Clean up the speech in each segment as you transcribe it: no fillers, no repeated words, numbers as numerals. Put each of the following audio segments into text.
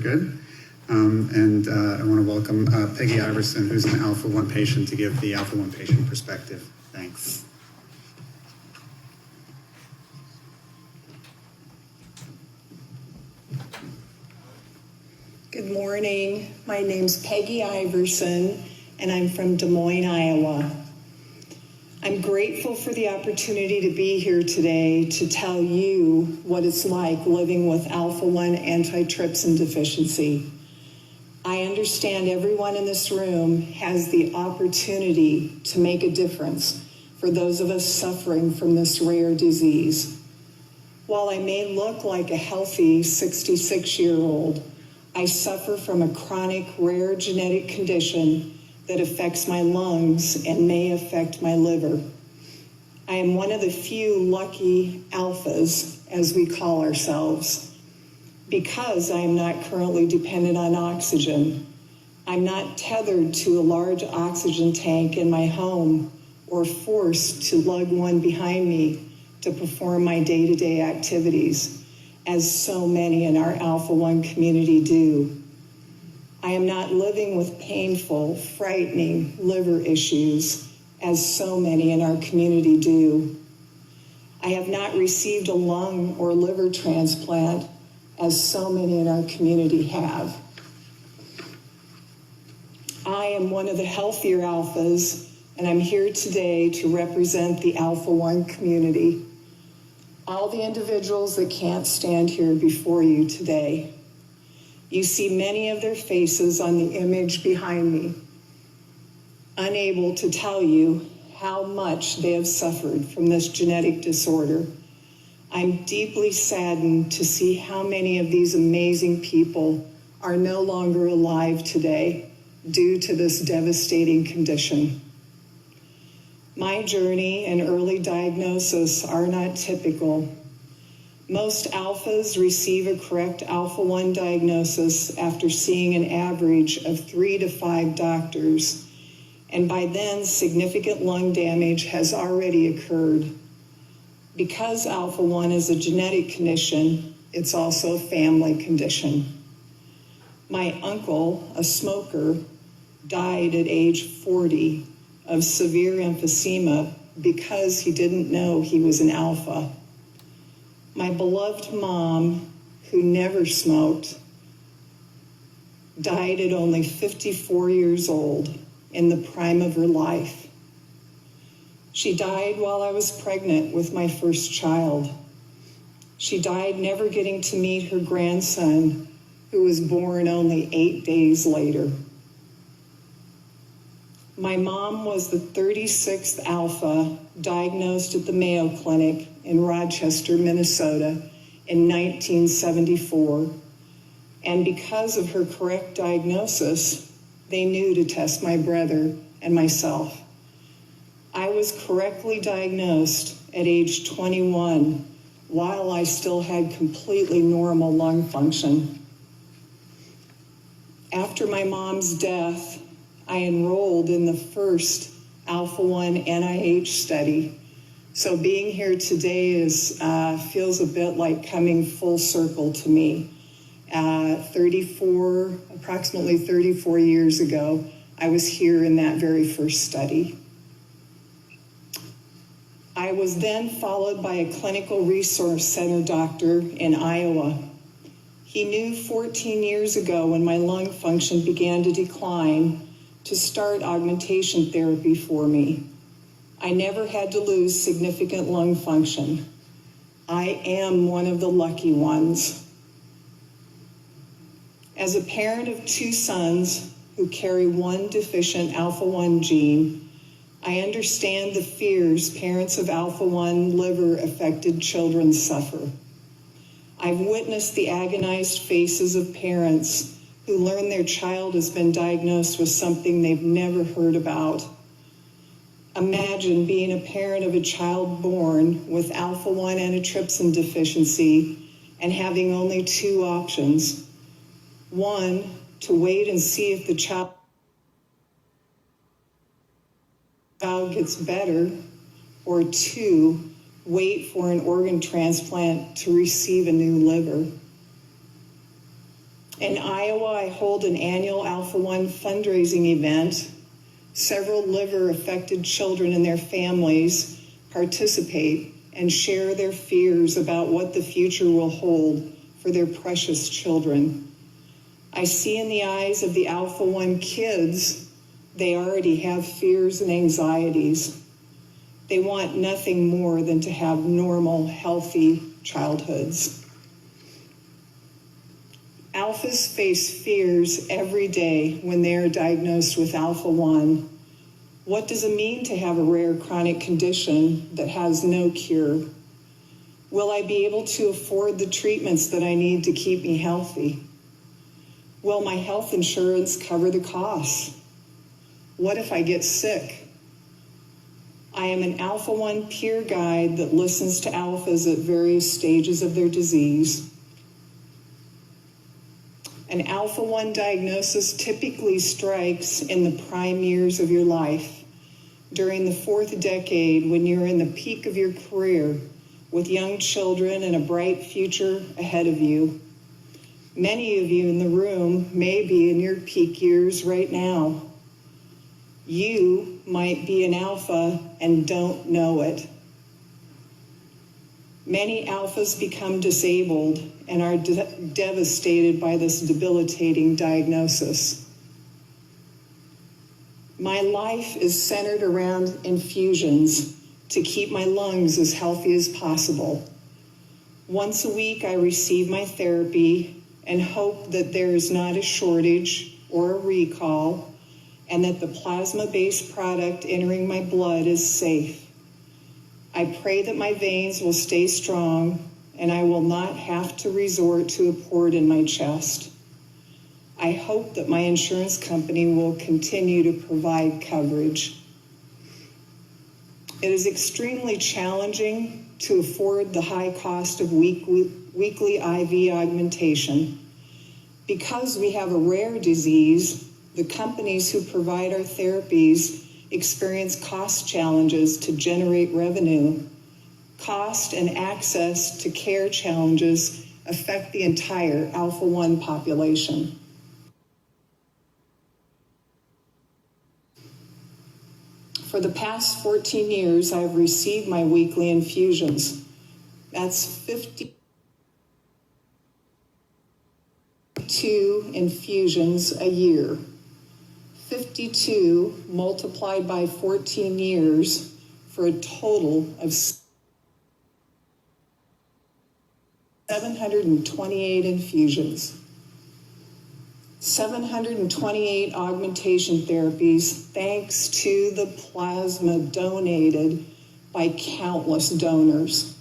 Good. I want to welcome Peggy Iverson, who's an Alpha-1 patient, to give the Alpha-1 patient perspective. Thanks. Good morning. My name's Peggy Iverson, and I'm from Des Moines, Iowa. I'm grateful for the opportunity to be here today to tell you what it's like living with Alpha-1 antitrypsin deficiency. I understand everyone in this room has the opportunity to make a difference for those of us suffering from this rare disease. While I may look like a healthy 66-year-old, I suffer from a chronic, rare genetic condition that affects my lungs and may affect my liver. I am one of the few lucky alphas, as we call ourselves, because I am not currently dependent on oxygen. I'm not tethered to a large oxygen tank in my home or forced to lug one behind me to perform my day-to-day activities, as so many in our Alpha-1 community do. I am not living with painful, frightening liver issues, as so many in our community do. I have not received a lung or liver transplant, as so many in our community have. I am one of the healthier alphas, and I'm here today to represent the Alpha-1 community. All the individuals that can't stand here before you today. You see many of their faces on the image behind me, unable to tell you how much they have suffered from this genetic disorder. I'm deeply saddened to see how many of these amazing people are no longer alive today due to this devastating condition. My journey and early diagnosis are not typical. Most alphas receive a correct Alpha-1 diagnosis after seeing an average of 3 to 5 doctors, and by then significant lung damage has already occurred. Because Alpha-1 is a genetic condition, it's also a family condition. My uncle, a smoker, died at age 40 of severe emphysema because he didn't know he was an alpha. My beloved mom, who never smoked, died at only 54 years old in the prime of her life. She died while I was pregnant with my first child. She died never getting to meet her grandson, who was born only 8 days later. My mom was the 36th alpha diagnosed at the Mayo Clinic in Rochester, Minnesota in 1974. And because of her correct diagnosis, they knew to test my brother and myself. I was correctly diagnosed at age 21 while I still had completely normal lung function. After my mom's death, I enrolled in the first Alpha-1 NIH study. So being here today feels a bit like coming full circle to me. Approximately 34 years ago, I was here in that very first study. I was then followed by a clinical resource center doctor in Iowa. He knew 14 years ago when my lung function began to decline to start augmentation therapy for me. I never had to lose significant lung function. I am one of the lucky ones. As a parent of 2 sons who carry one deficient Alpha-1 gene, I understand the fears parents of Alpha-1 liver-affected children suffer. I've witnessed the agonized faces of parents who learn their child has been diagnosed with something they've never heard about. Imagine being a parent of a child born with Alpha-1 antitrypsin deficiency and having only 2 options. 1, to wait and see if the child gets better, or 2, wait for an organ transplant to receive a new liver. In Iowa, I hold an annual Alpha-1 fundraising event. Several liver-affected children and their families participate and share their fears about what the future will hold for their precious children. I see in the eyes of the Alpha-1 kids, they already have fears and anxieties. They want nothing more than to have normal, healthy childhoods. Alphas face fears every day when they are diagnosed with Alpha-1. What does it mean to have a rare chronic condition that has no cure? Will I be able to afford the treatments that I need to keep me healthy? Will my health insurance cover the costs? What if I get sick? I am an Alpha-1 peer guide that listens to alphas at various stages of their disease. An Alpha-1 diagnosis typically strikes in the prime years of your life, during the 4th decade when you're in the peak of your career with young children and a bright future ahead of you. Many of you in the room may be in your peak years right now. You might be an alpha and don't know it. Many alphas become disabled and are devastated by this debilitating diagnosis. My life is centered around infusions to keep my lungs as healthy as possible. Once a week, I receive my therapy and hope that there is not a shortage or a recall, and that the plasma-based product entering my blood is safe. I pray that my veins will stay strong and I will not have to resort to a port in my chest. I hope that my insurance company will continue to provide coverage. It is extremely challenging to afford the high cost of weekly IV augmentation. Because we have a rare disease, the companies who provide our therapies experience cost challenges to generate revenue. Cost and access to care challenges affect the entire Alpha-1 population. For the past 14 years, I've received my weekly infusions. That's 52 infusions a year. 52 multiplied by 14 years for a total of 728 infusions. 728 augmentation therapies thanks to the plasma donated by countless donors.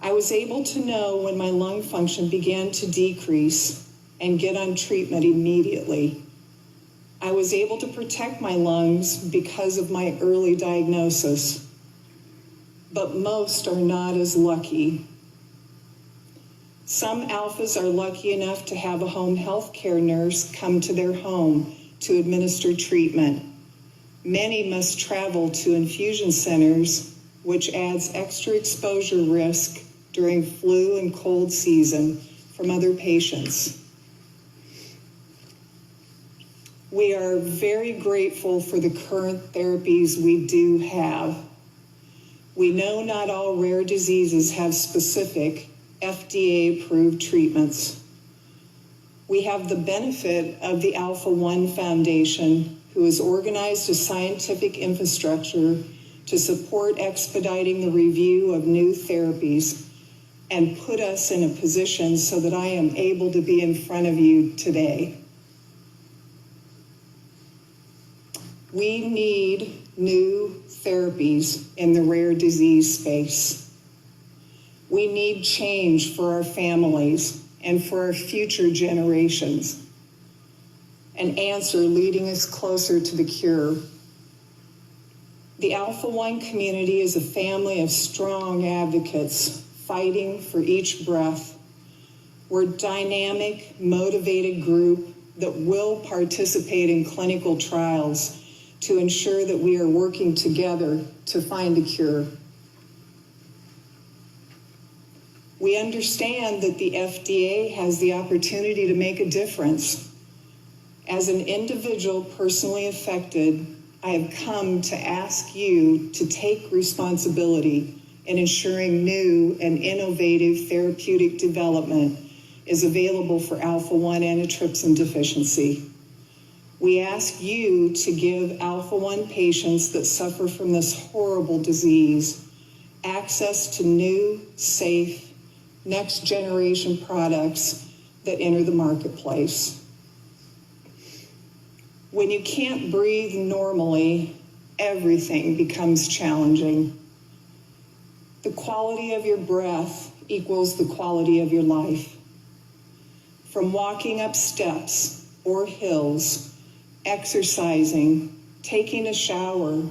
I was able to know when my lung function began to decrease and get on treatment immediately. I was able to protect my lungs because of my early diagnosis, but most are not as lucky. Some alphas are lucky enough to have a home health care nurse come to their home to administer treatment. Many must travel to infusion centers, which adds extra exposure risk during flu and cold season from other patients. We are very grateful for the current therapies we do have. We know not all rare diseases have specific FDA-approved treatments. We have the benefit of the Alpha-1 Foundation, who has organized a scientific infrastructure to support expediting the review of new therapies and put us in a position so that I am able to be in front of you today. We need new therapies in the rare disease space. We need change for our families and for our future generations. An answer leading us closer to the cure. The Alpha-1 community is a family of strong advocates fighting for each breath. We're a dynamic, motivated group that will participate in clinical trials to ensure that we are working together to find a cure. We understand that the FDA has the opportunity to make a difference. As an individual personally affected, I have come to ask you to take responsibility in ensuring new and innovative therapeutic development is available for Alpha-1 antitrypsin deficiency. We ask you to give Alpha-1 patients that suffer from this horrible disease access to new, safe, next-generation products that enter the marketplace. When you can't breathe normally, everything becomes challenging. The quality of your breath equals the quality of your life. From walking up steps or hills, exercising, taking a shower,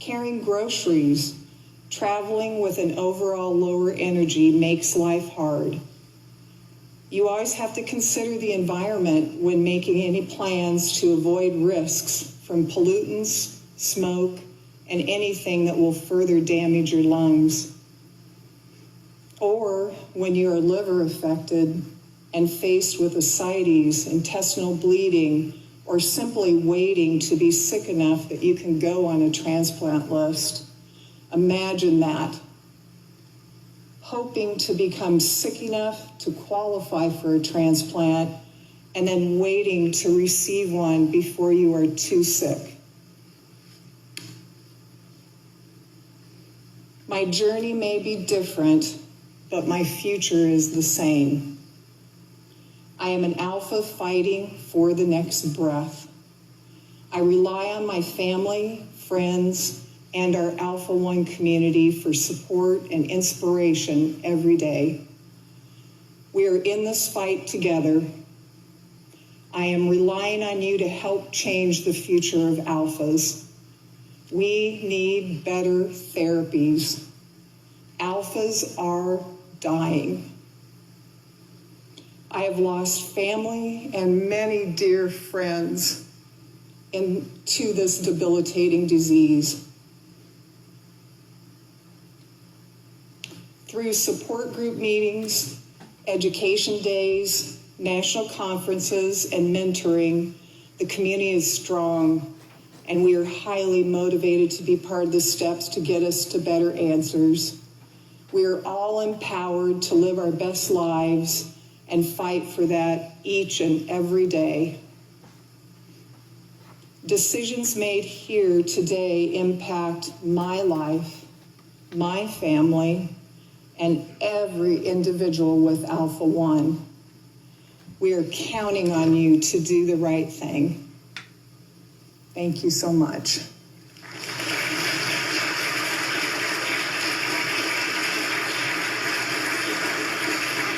carrying groceries, traveling with an overall lower energy makes life hard. You always have to consider the environment when making any plans to avoid risks from pollutants, smoke, and anything that will further damage your lungs. Or when you are liver affected and faced with ascites, intestinal bleeding, or simply waiting to be sick enough that you can go on a transplant list. Imagine that. Hoping to become sick enough to qualify for a transplant and then waiting to receive one before you are too sick. My journey may be different, but my future is the same. I am an alpha fighting for the next breath. I rely on my family, friends, and our Alpha-1 community for support and inspiration every day. We are in this fight together. I am relying on you to help change the future of alphas. We need better therapies. Alphas are dying. I have lost family and many dear friends to this debilitating disease. Through support group meetings, education days, national conferences, and mentoring, the community is strong, and we are highly motivated to be part of the steps to get us to better answers. We are all empowered to live our best lives and fight for that each and every day. Decisions made here today impact my life, my family, and every individual with Alpha-1. We are counting on you to do the right thing. Thank you so much.